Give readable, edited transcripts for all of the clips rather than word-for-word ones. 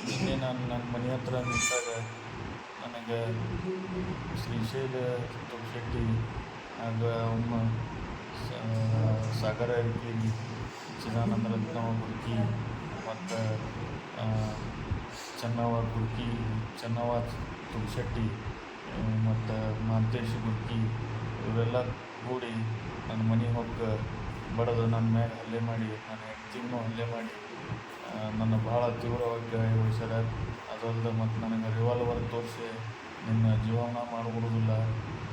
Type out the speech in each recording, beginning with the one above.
ನಿನ್ನೆ ನಾನು ನನ್ನ ಮನೆ ಹತ್ರ ನಿಂತಾಗ ನನಗೆ ಶ್ರೀಶೈಲ ತುಳಶೆಟ್ಟಿ ಆಗ ಒಮ್ಮ ಸಾಗರ ಅರಕೇರಿ, ಚಿದಾನಂದ ರತ್ನವ ಗುರ್ಕಿ ಮತ್ತು ಚೆನ್ನವ ತುಳಶೆಟ್ಟಿ ಮತ್ತು ಮಾಂತೇಶ್ ಗುರ್ಕಿ ಇವರೆಲ್ಲ ಕೂಡಿ ನನ್ನ ಮನೆಗೆ ಹೋಗಿ ಬಡದು ನನ್ನ ಮ್ಯಾಗ ಹಲ್ಲೆ ಮಾಡಿ, ನನ್ನ ಹೆಂಡ್ತಿಗೂ ಹಲ್ಲೆ ಮಾಡಿ ನನ್ನ ಭಾಳ ತೀವ್ರವಾಗಿ ಗಾಯಗೊಳಿಸ್ಯಾರ. ಅದಲ್ಲದೆ ಮತ್ತು ನನಗೆ ರಿವಾಲ್ವರ್ ತೋರಿಸಿ ನಿನ್ನ ಜೀವನ ಮಾಡಿಬಿಡೋದಿಲ್ಲ,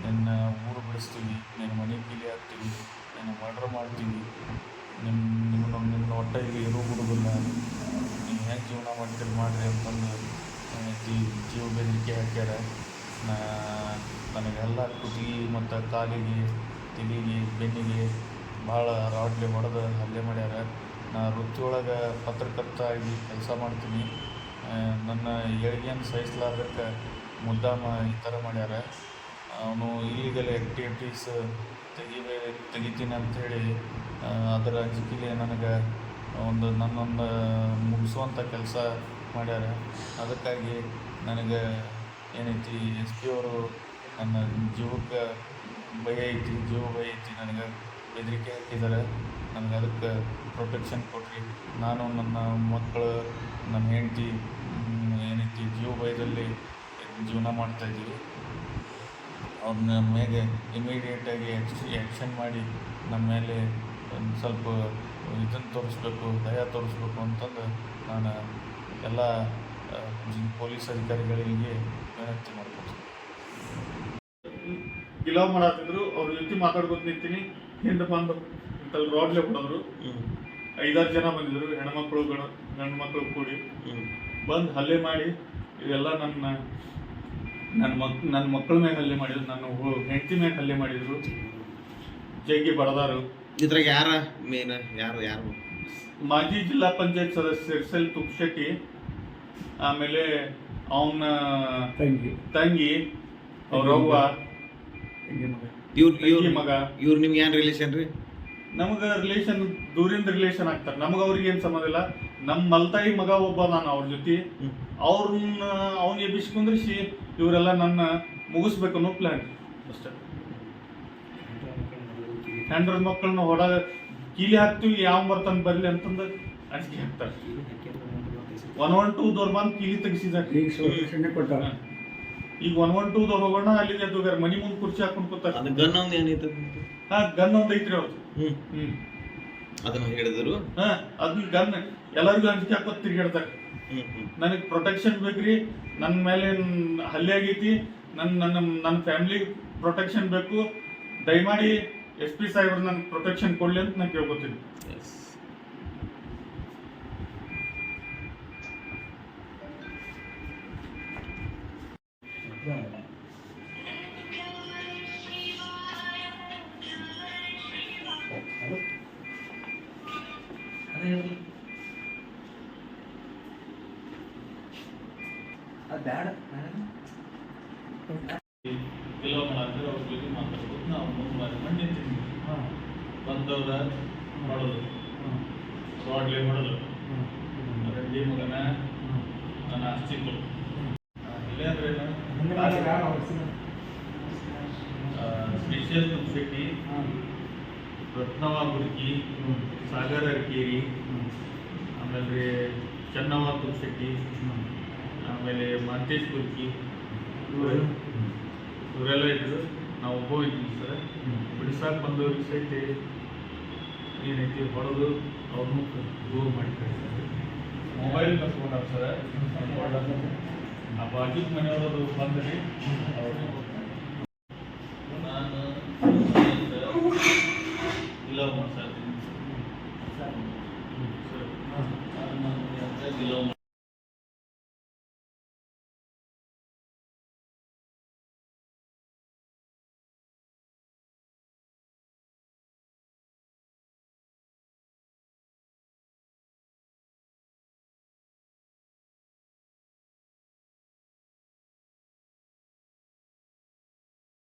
ನಿನ್ನ ಊರು ಬಿಡಿಸ್ತೀವಿ, ನಿನ್ನ ಮನೆ ಕೀಲಿ ಹಾಕ್ತೀವಿ, ನಿನ್ನ ಮರ್ಡರ್ ಮಾಡ್ತೀವಿ, ನಿನ್ನ ಒಟ್ಟು ಇಲ್ಲಿ ಇರೋ ಬಿಡೋದಿಲ್ಲ, ನೀವು ಹೆಂಗೆ ಜೀವನ ಮಾಡ್ತೀರಿ ಮಾಡಿರಿ ಅಂತಂದು ಜೀವ ಬೆದರಿಕೆ ಹಾಕ್ಯಾರ. ನನಗೆಲ್ಲ ಕುತ್ತಿಗೆ ಮತ್ತು ಕಾಲಿಗೆ, ತಲೆಗೆ, ಬೆನ್ನಿಗೆ ಭಾಳ ರಾಡ್ಲಿ ಹೊಡೆದು ಹಲ್ಲೆ ಮಾಡ್ಯಾರ. ನಾ ವೃತ್ತಿ ಒಳಗೆ ಪತ್ರಕರ್ತ ಆಗಿ ಕೆಲಸ ಮಾಡ್ತೀನಿ. ನನ್ನ ಏಳಿಗೆಯನ್ನು ಸಹಿಸಲಾರ್ದಕ್ಕೆ ಮುದ್ದಾಮ ಈ ಥರ ಮಾಡ್ಯಾರ. ಅವನು ಇಲ್ಲಿಗಲ್ ಆ್ಯಕ್ಟಿವಿಟೀಸ್ ತೆಗಿತೀನಿ ಅಂಥೇಳಿ ಅದರ ಅಂಜಿಕೆಲಿ ನನಗೆ ನನ್ನೊಂದು ಮುಗಿಸುವಂಥ ಕೆಲಸ ಮಾಡ್ಯಾರ. ಅದಕ್ಕಾಗಿ ನನಗೆ ಏನೈತಿ SP ಅವರು ನನ್ನ ಜೀವಕ್ಕೆ ಭಯ ಐತಿ, ನನಗೆ ಬೆದರಿಕೆ ಹಾಕಿದ್ದಾರೆ. ನನಗೆ ಅದಕ್ಕೆ ಪ್ರೊಟೆಕ್ಷನ್ ಕೊಡ್ರಿ. ನಾನು ನನ್ನ ಮಕ್ಕಳು, ನನ್ನ ಹೆಂಡತಿ ಏನೈತಿ ಜೀವ ಭಯದಲ್ಲಿ ಜೀವನ ಮಾಡ್ತಾಯಿದ್ದೀವಿ. ಅವ್ರನ್ನ ಮೇಲೆ ಇಮಿಡಿಯೇಟಾಗಿ ಆ್ಯಕ್ಷನ್ ಮಾಡಿ ನಮ್ಮ ಮೇಲೆ ಒಂದು ಸ್ವಲ್ಪ ಇದನ್ನು ತೋರಿಸ್ಬೇಕು, ದಯ ತೋರಿಸ್ಬೇಕು ಅಂತಂದು ನಾನು ಎಲ್ಲ ಪೊಲೀಸ್ ಅಧಿಕಾರಿಗಳಿಗೆ ವಿನಂತಿ ಮಾಡ್ತೀನಿ. ಗಿಲಾವ್ ಮಾಡತ್ತಿದ್ರು, ಅವ್ರ ಜೊತೆ ಮಾತಾಡ್ಕೊತ ನಿಂತೀನಿ. ಹಿಂದೆ ಬಂದು ರಾಡ್ಲೆ ಹೊಡೆದ್ರು. 5-6 ಜನ ಬಂದಿದ್ರು, ಹೆಣ್ಮಕ್ಳು ಗಂಡು ಮಕ್ಕಳು ಕೂಡಿ ಬಂದು ಹಲ್ಲೆ ಮಾಡಿ ಇವೆಲ್ಲ ನನ್ನ ಮಕ್ಕಳ ಮೇಲೆ ಹಲ್ಲೆ ಮಾಡಿದ್ರು, ನನ್ನ ಹೆಂಡತಿ ಮೇಲೆ ಹಲ್ಲೆ ಮಾಡಿದ್ರು, ಜಗ್ಗಿ ಬಡದಾರು. ಇದ್ರಾಗ ಯಾರ ಮೇನ್ ಯಾರು ಮಾಜಿ ಜಿಲ್ಲಾ ಪಂಚಾಯತ್ ಸದಸ್ಯ ಶ್ರೀಶೈಲ ತುಳಶೆಟ್ಟಿ, ಆಮೇಲೆ ಅವನ ತಂಗಿ, ಅವ್ರವ್ವ, ಮಗ. ಇವ್ರು ನಿಮ್ಗೆ ಏನು ರಿಲೇಷನ್ ರೀ? ನಮಗೆ ರಿಲೇಷನ್ ದೂರಿಂದ ರಿಲೇಷನ್ ಆಗ್ತಾರೆ. ನಮಗೆ ಅವ್ರಿಗೆ ಏನು ಸಂಬಂಧ ಇಲ್ಲ. ನಮ್ಮ ಮಲ್ತಾಯಿ ಮಗ ಒಬ್ಬ ನಾನು ಅವ್ರ ಜೊತೆ, ಅವ್ನ ಎಬ್ಬಿಸ್ಕೊಂಡ್ರಿಸಿ ಇವರೆಲ್ಲ ನನ್ನ ಮುಗಿಸ್ಬೇಕು ಅನ್ನೋ ಪ್ಲ್ಯಾನ್ ಅಷ್ಟೇ. ಹೆಂಡ್ರ ಮಕ್ಕಳನ್ನ ಕೀಲಿ ಹಾಕ್ತೀವಿ, ಯಾವ ಬರ್ತಾನೆ ಬರಲಿ ಅಂತಂದು ಅಂಜಿಕೆ ಹಾಕ್ತಾರೆ. 112 ಬಂದು ಕೀಲಿ ತೆಗಿಸಿದ್ದಾರೆ. ಈಗ 112 ಹೋಗೋಣ, ಅಲ್ಲಿಗೆ ಎದ್ದೋಗ್ಯಾರ. ಮನಿ ಮುಂದೆ ಕುರ್ಚಿ ಹಾಕೊಂಡು ಕೂತಾರೆ. ಗನ್ ಒಂದು ಐತ್ರಿ ಅವ್ರದ್ದು. ಅದನ್ನ ಹೇಳಿದ್ರು. ಅದನ್ನ ಗನ್ ಎಲ್ಲರಿಗೂ ಅಂಜಿಕೆ ಹಾಕೋದು ತಿರ್ಗಾಡ್ತಾರೆ. ನನಗೆ ಪ್ರೊಟೆಕ್ಷನ್ ಬೇಕ್ರಿ, ನನ್ನ ಮೇಲೆ ಹಲ್ಲೆ ಆಗೈತಿ, ನನ್ನ ಫ್ಯಾಮಿಲಿ ಪ್ರೊಟೆಕ್ಷನ್ ಬೇಕು. ದಯಮಾಡಿ SP ಸಾಹೇಬ್ರು ನನಗೆ ಪ್ರೊಟೆಕ್ಷನ್ ಕೊಡ್ಲಿ ಅಂತ ನಾನು ಕೇಳ್ಕೊತೀನಿ. ಕೆಲವು ಮಾಡಿದ್ರೆ ಅವ್ರ ಜೊತೆ ಮಾತಾಡ್ಬೋದು. ನಾವು ಮುಂದೆ ನಿಂತಿದ್ವಿ. ಬಂದವ್ರ ಮಾಡೋದು, ರಾಡ್ಲಿ ಹೊಡೆದು, ರೆಡ್ಡಿ ಮಗನ ನನ್ನ ಆಸ್ತಿ ಕೊಡು. ಇಲ್ಲೇ ಅಂದ್ರೆ ಶ್ರೀಶೈಲ ತುಳಶೆಟ್ಟಿ, ರತ್ನವ ಗುರ್ಕಿ, ಸಾಗರ ಅರಕೇರಿ, ಆಮೇಲೆ ಚೆನ್ನವ ತುಳಶೆಟ್ಟಿ, ಆಮೇಲೆ ಮಾಂತೇಶ್ ಗುರ್ಕಿ, ಇವರೆಲ್ಲ ಇದ್ರು. ನಾವು ಒಬ್ಬ ಇದ್ವಿ ಸರ್. ಬಿಡಿಸಾಕ್ ಬಂದವ್ರಿಗೆ ಸಹಿತ ಏನೈತಿ ಹೊಡೆದು ಅವ್ರನ್ನೂ ಗೋವ್ ಮಾಡಿ ಕಳಿಸ್ತಾರೆ. ಮೊಬೈಲ್ ಕಸ್ಕೊಂಡಾರ ಸರ್. ಆ ಬಾಜುಕ್ ಮನೆಯವರು ಬಂದ್ರಿ. ಅವರು ನಾನು ಇಲ್ಲ ಮಾಡ್ತಾ ಇದ್ದೀನಿ ಸರ್.